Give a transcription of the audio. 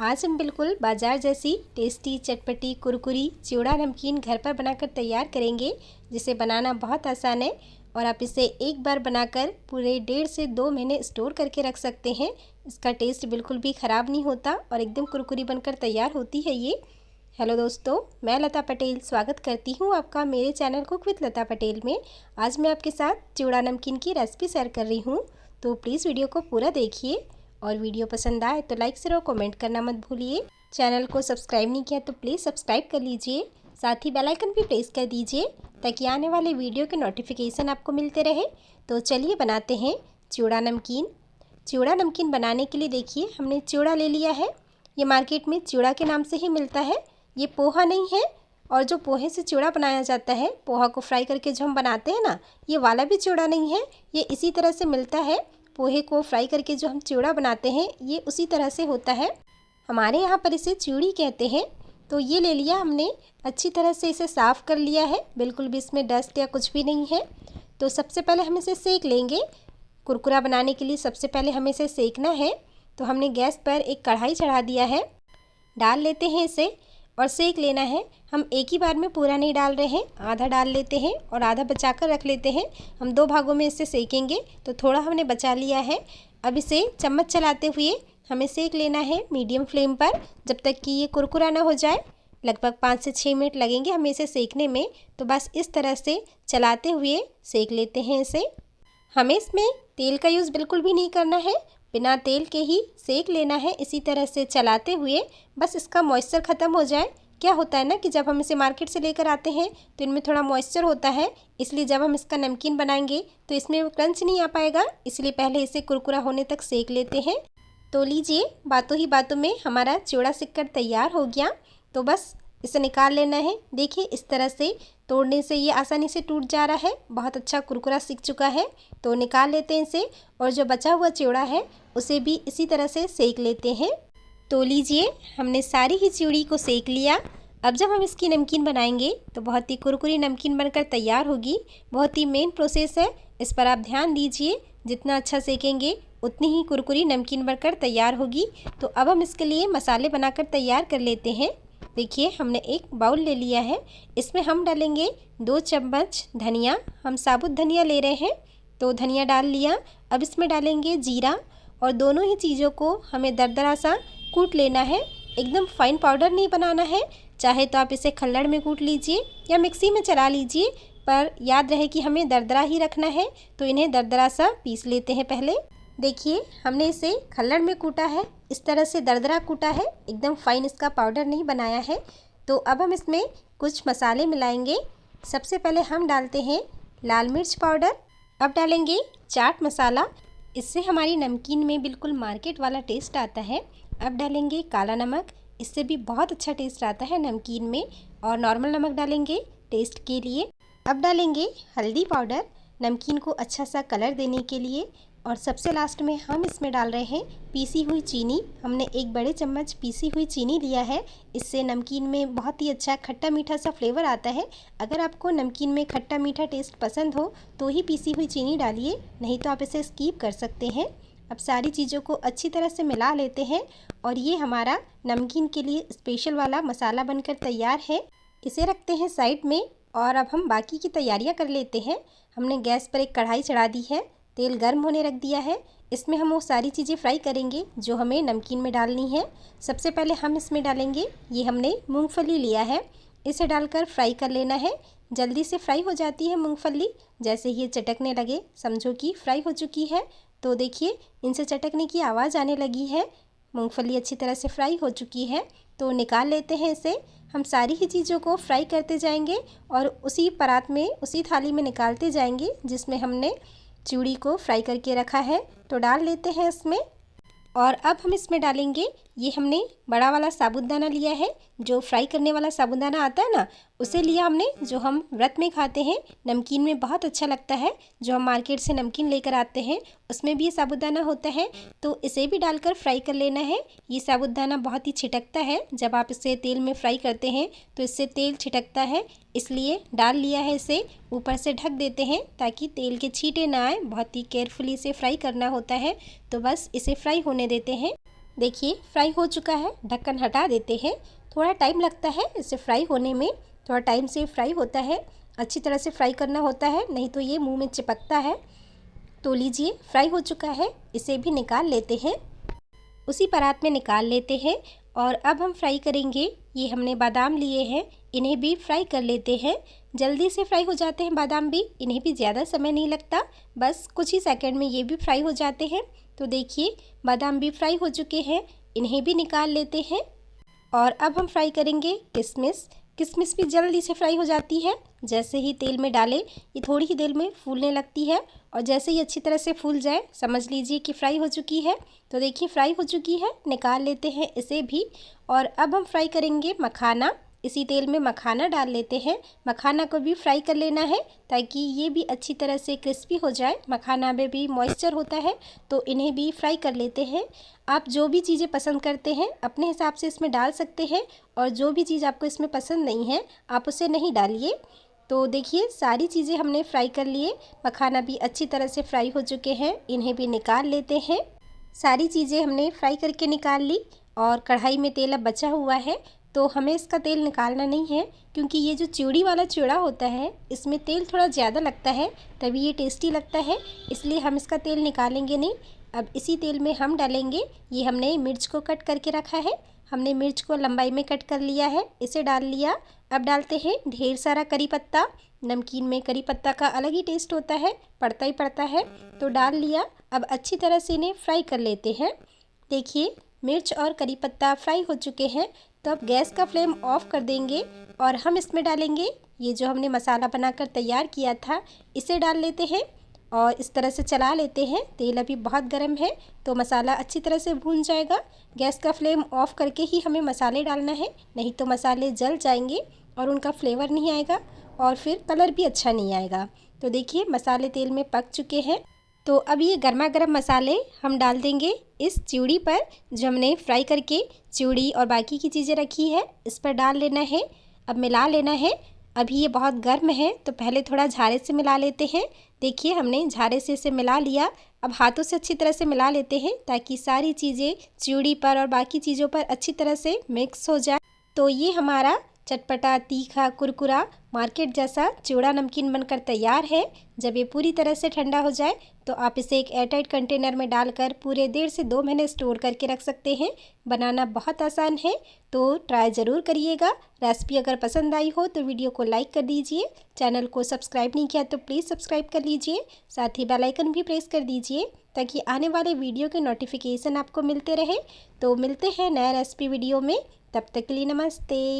आज हम बिल्कुल बाजार जैसी टेस्टी चटपटी कुरकुरी चिवड़ा नमकीन घर पर बनाकर तैयार करेंगे, जिसे बनाना बहुत आसान है और आप इसे एक बार बनाकर पूरे 1.5 से 2 महीने स्टोर करके रख सकते हैं। इसका टेस्ट बिल्कुल भी ख़राब नहीं होता और एकदम कुरकुरी बनकर तैयार होती है ये। हेलो दोस्तों, मैं लता पटेल स्वागत करती हूँ आपका मेरे चैनल कुक विद लता पटेल में। आज मैं आपके साथ चिवड़ा नमकीन की रेसिपी शेयर कर रही हूँ, तो प्लीज़ वीडियो को पूरा देखिए और वीडियो पसंद आए तो लाइक शेयर और कमेंट करना मत भूलिए। चैनल को सब्सक्राइब नहीं किया तो प्लीज़ सब्सक्राइब कर लीजिए, साथ ही बेल आइकन भी प्रेस कर दीजिए ताकि आने वाले वीडियो के नोटिफिकेशन आपको मिलते रहे। तो चलिए बनाते हैं चिवड़ा नमकीन। चिवड़ा नमकीन बनाने के लिए देखिए हमने चिवड़ा ले लिया है। ये मार्केट में चिवड़ा के नाम से ही मिलता है, ये पोहा नहीं है। और जो पोहे से चिवड़ा बनाया जाता है, पोहा को फ्राई करके जो हम बनाते हैं ना, ये वाला भी चिवड़ा नहीं है। ये इसी तरह से मिलता है, पोहे को फ्राई करके जो हम चिवड़ा बनाते हैं ये उसी तरह से होता है। हमारे यहाँ पर इसे चिवड़ी कहते हैं। तो ये ले लिया हमने, अच्छी तरह से इसे साफ़ कर लिया है, बिल्कुल भी इसमें डस्ट या कुछ भी नहीं है। तो सबसे पहले हम इसे सेक लेंगे। कुरकुरा बनाने के लिए सबसे पहले हमें इसे सेकना है। तो हमने गैस पर एक कढ़ाई चढ़ा दिया है, डाल लेते हैं इसे और सेक लेना है। हम एक ही बार में पूरा नहीं डाल रहे हैं, आधा डाल लेते हैं और आधा बचा कर रख लेते हैं। हम 2 भागों में इसे सेकेंगे, तो थोड़ा हमने बचा लिया है। अब इसे चम्मच चलाते हुए हमें सेक लेना है मीडियम फ्लेम पर, जब तक कि ये कुरकुरा ना हो जाए। लगभग 5 से 6 मिनट लगेंगे हमें इसे सेकने में। तो बस इस तरह से चलाते हुए सेक लेते हैं इसे। हमें इसमें तेल का यूज़ बिल्कुल भी नहीं करना है, बिना तेल के ही सेक लेना है, इसी तरह से चलाते हुए। बस इसका मॉइस्चर ख़त्म हो जाए। क्या होता है ना कि जब हम इसे मार्केट से लेकर आते हैं तो इनमें थोड़ा मॉइस्चर होता है, इसलिए जब हम इसका नमकीन बनाएंगे तो इसमें क्रंच नहीं आ पाएगा, इसलिए पहले इसे कुरकुरा होने तक सेक लेते हैं। तो लीजिए, बातों ही बातों में हमारा चिवड़ा सिककर तैयार हो गया। तो बस इसे निकाल लेना है। देखिए इस तरह से तोड़ने से ये आसानी से टूट जा रहा है, बहुत अच्छा कुरकुरा सिक चुका है। तो निकाल लेते हैं इसे और जो बचा हुआ चिवड़ा है उसे भी इसी तरह से सेक लेते हैं। तो लीजिए, हमने सारी ही चिवड़ी को सेक लिया। अब जब हम इसकी नमकीन बनाएंगे तो बहुत ही कुरकुरी नमकीन बनकर तैयार होगी। बहुत ही मेन प्रोसेस है, इस पर आप ध्यान दीजिए। जितना अच्छा सेकेंगे उतनी ही कुरकुरी नमकीन बनकर तैयार होगी। तो अब हम इसके लिए मसाले बनाकर तैयार कर लेते हैं। देखिए हमने एक बाउल ले लिया है, इसमें हम डालेंगे 2 चम्मच धनिया। हम साबुत धनिया ले रहे हैं, तो धनिया डाल लिया। अब इसमें डालेंगे जीरा और दोनों ही चीज़ों को हमें दरदरा सा कूट लेना है। एकदम फाइन पाउडर नहीं बनाना है, चाहे तो आप इसे खल्लड़ में कूट लीजिए या मिक्सी में चला लीजिए, पर याद रहे कि हमें दरदरा ही रखना है। तो इन्हें दरदरा सा पीस लेते हैं पहले। देखिए हमने इसे खल्लड़ में कूटा है, इस तरह से दरदरा कूटा है, एकदम फाइन इसका पाउडर नहीं बनाया है। तो अब हम इसमें कुछ मसाले मिलाएंगे। सबसे पहले हम डालते हैं लाल मिर्च पाउडर। अब डालेंगे चाट मसाला, इससे हमारी नमकीन में बिल्कुल मार्केट वाला टेस्ट आता है। अब डालेंगे काला नमक, इससे भी बहुत अच्छा टेस्ट आता है नमकीन में। और नॉर्मल नमक डालेंगे टेस्ट के लिए। अब डालेंगे हल्दी पाउडर, नमकीन को अच्छा सा कलर देने के लिए। और सबसे लास्ट में हम इसमें डाल रहे हैं पीसी हुई चीनी। हमने 1 बड़े चम्मच पीसी हुई चीनी लिया है, इससे नमकीन में बहुत ही अच्छा खट्टा मीठा सा फ्लेवर आता है। अगर आपको नमकीन में खट्टा मीठा टेस्ट पसंद हो तो ही पीसी हुई चीनी डालिए, नहीं तो आप इसे स्कीप कर सकते हैं। अब सारी चीज़ों को अच्छी तरह से मिला लेते हैं और ये हमारा नमकीन के लिए स्पेशल वाला मसाला बनकर तैयार है। इसे रखते हैं साइड में और अब हम बाकी की तैयारियां कर लेते हैं। हमने गैस पर एक कढ़ाई चढ़ा दी है, तेल गर्म होने रख दिया है। इसमें हम वो सारी चीज़ें फ्राई करेंगे जो हमें नमकीन में डालनी है। सबसे पहले हम इसमें डालेंगे, ये हमने मूंगफली लिया है, इसे डालकर फ्राई कर लेना है। जल्दी से फ्राई हो जाती है मूंगफली, जैसे ये चटकने लगे समझो कि फ्राई हो चुकी है। तो देखिए इनसे चटकने की आवाज़ आने लगी है, मूंगफली अच्छी तरह से फ्राई हो चुकी है। तो निकाल लेते हैं इसे। हम सारी ही चीज़ों को फ्राई करते जाएंगे और उसी परात में, उसी थाली में निकालते जाएंगे जिसमें हमने चिवड़ी को फ्राई करके रखा है। तो डाल लेते हैं इसमें। और अब हम इसमें डालेंगे, ये हमने बड़ा वाला साबूदाना लिया है, जो फ्राई करने वाला साबूदाना आता है ना, उसे लिया हमने, जो हम व्रत में खाते हैं, नमकीन में बहुत अच्छा लगता है। जो हम मार्केट से नमकीन लेकर आते हैं उसमें भी ये साबूदाना होता है, तो इसे भी डालकर फ्राई कर लेना है। ये साबूदाना बहुत ही छिटकता है, जब आप इसे तेल में फ्राई करते हैं तो इससे तेल छिटकता है, इसलिए डाल लिया है इसे। ऊपर से ढक देते हैं ताकि तेल के छींटे ना आए, बहुत ही केयरफुली इसे फ्राई करना होता है। तो बस इसे फ्राई होने देते हैं। देखिए फ्राई हो चुका है, ढक्कन हटा देते हैं। थोड़ा टाइम लगता है इसे फ्राई होने में, थोड़ा टाइम से फ्राई होता है, अच्छी तरह से फ्राई करना होता है, नहीं तो ये मुंह में चिपकता है। तो लीजिए फ्राई हो चुका है, इसे भी निकाल लेते हैं, उसी परात में निकाल लेते हैं। और अब हम फ्राई करेंगे, ये हमने बादाम लिए हैं, इन्हें भी फ्राई कर लेते हैं। जल्दी से फ्राई हो जाते हैं बादाम भी, इन्हें भी ज़्यादा समय नहीं लगता, बस कुछ ही सेकंड में ये भी फ्राई हो जाते हैं। तो देखिए बादाम भी फ्राई हो चुके हैं, इन्हें भी निकाल लेते हैं। और अब हम फ्राई करेंगे किशमिश। किशमिश भी जल्दी से फ्राई हो जाती है, जैसे ही तेल में डालें ये थोड़ी ही देर में फूलने लगती है, और जैसे ही अच्छी तरह से फूल जाए समझ लीजिए कि फ्राई हो चुकी है। तो देखिए फ्राई हो चुकी है, निकाल लेते हैं इसे भी। और अब हम फ्राई करेंगे मखाना, इसी तेल में मखाना डाल लेते हैं। मखाना को भी फ्राई कर लेना है ताकि ये भी अच्छी तरह से क्रिस्पी हो जाए, मखाना में भी मॉइस्चर होता है, तो इन्हें भी फ्राई कर लेते हैं। आप जो भी चीज़ें पसंद करते हैं अपने हिसाब से इसमें डाल सकते हैं, और जो भी चीज़ आपको इसमें पसंद नहीं है आप उसे नहीं डालिए। तो देखिए सारी चीज़ें हमने फ्राई कर लिए, मखाना भी अच्छी तरह से फ्राई हो चुके हैं, इन्हें भी निकाल लेते हैं। सारी चीज़ें हमने फ्राई करके निकाल ली, और कढ़ाई में तेल अब बचा हुआ है, तो हमें इसका तेल निकालना नहीं है, क्योंकि ये जो चिवड़ी वाला चिवड़ा होता है इसमें तेल थोड़ा ज़्यादा लगता है, तभी ये टेस्टी लगता है, इसलिए हम इसका तेल निकालेंगे नहीं। अब इसी तेल में हम डालेंगे, ये हमने मिर्च को कट करके रखा है, हमने मिर्च को लंबाई में कट कर लिया है, इसे डाल लिया। अब डालते हैं ढेर सारा करी पत्ता, नमकीन में करी पत्ता का अलग ही टेस्ट होता है, पड़ता ही पड़ता है, तो डाल लिया। अब अच्छी तरह से इन्हें फ्राई कर लेते हैं। देखिए मिर्च और करी पत्ता फ्राई हो चुके हैं, तो अब गैस का फ्लेम ऑफ कर देंगे, और हम इसमें डालेंगे ये जो हमने मसाला बनाकर तैयार किया था, इसे डाल लेते हैं और इस तरह से चला लेते हैं। तेल अभी बहुत गर्म है तो मसाला अच्छी तरह से भून जाएगा। गैस का फ्लेम ऑफ करके ही हमें मसाले डालना है, नहीं तो मसाले जल जाएंगे और उनका फ्लेवर नहीं आएगा, और फिर कलर भी अच्छा नहीं आएगा। तो देखिए मसाले तेल में पक चुके हैं, तो अब ये गर्मा गर्म मसाले हम डाल देंगे इस चिवड़ी पर, जो हमने फ्राई करके चिवड़ी और बाकी की चीज़ें रखी है इस पर डाल लेना है। अब मिला लेना है, अभी ये बहुत गर्म है तो पहले थोड़ा झारे से मिला लेते हैं। देखिए हमने झारे से इसे मिला लिया, अब हाथों से अच्छी तरह से मिला लेते हैं ताकि सारी चीज़ें चिवड़ी पर और बाकी चीज़ों पर अच्छी तरह से मिक्स हो जाए। तो ये हमारा चटपटा तीखा कुरकुरा मार्केट जैसा चिवड़ा नमकीन बनकर तैयार है। जब ये पूरी तरह से ठंडा हो जाए तो आप इसे एक एयरटाइट कंटेनर में डालकर पूरे 1.5 से 2 महीने स्टोर करके रख सकते हैं। बनाना बहुत आसान है, तो ट्राई ज़रूर करिएगा। रेसिपी अगर पसंद आई हो तो वीडियो को लाइक कर दीजिए, चैनल को सब्सक्राइब नहीं किया तो प्लीज़ सब्सक्राइब कर लीजिए, साथ ही बेल आइकन भी प्रेस कर दीजिए ताकि आने वाले वीडियो के नोटिफिकेशन आपको मिलते रहे। तो मिलते हैं नए रेसिपी वीडियो में, तब तक के लिए नमस्ते।